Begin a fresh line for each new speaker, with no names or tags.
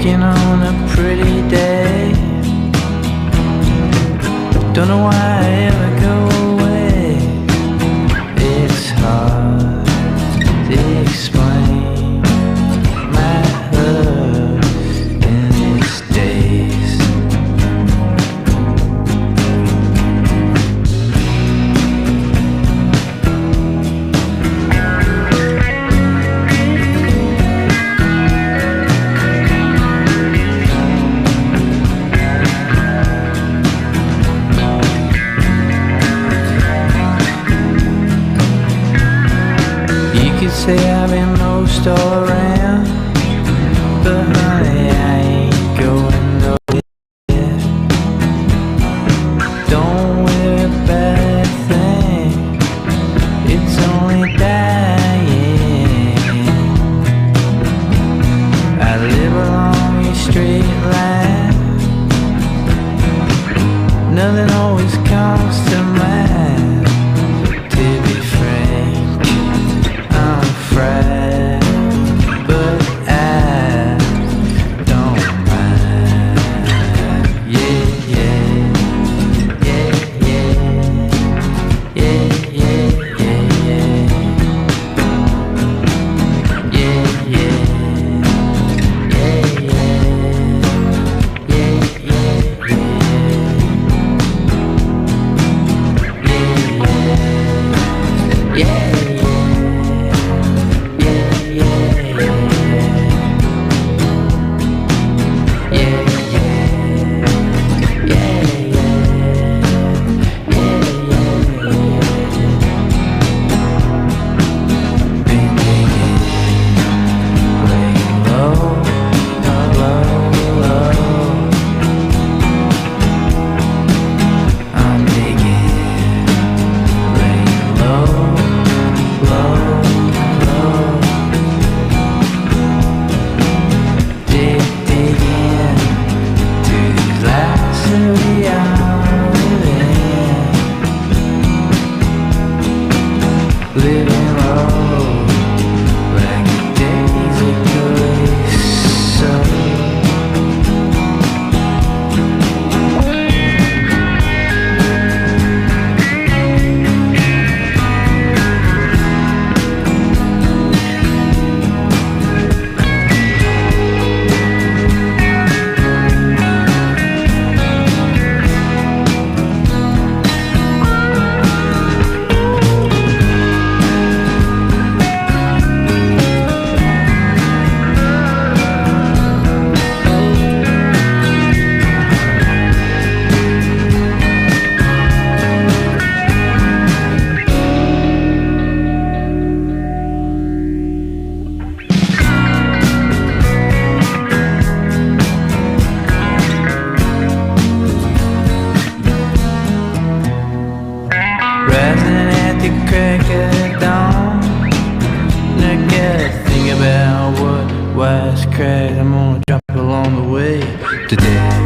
waking on a pretty day. Don't know why I ever go away. It's hard to explain my love in these days. Say I've been most all around, but honey, I ain't going nowhere. Don't worry about a thing, it's only dying. I live along your straight line, nothing always comes to mind. To be frank, but I don't mind. Yeah, yeah, yeah, yeah, yeah, yeah, yeah, yeah, yeah, yeah, yeah, yeah, yeah, yeah. Living low, like a daze rising at the crack of dawn. And I gotta think about what wisecrack I'm gonna drop along the way today.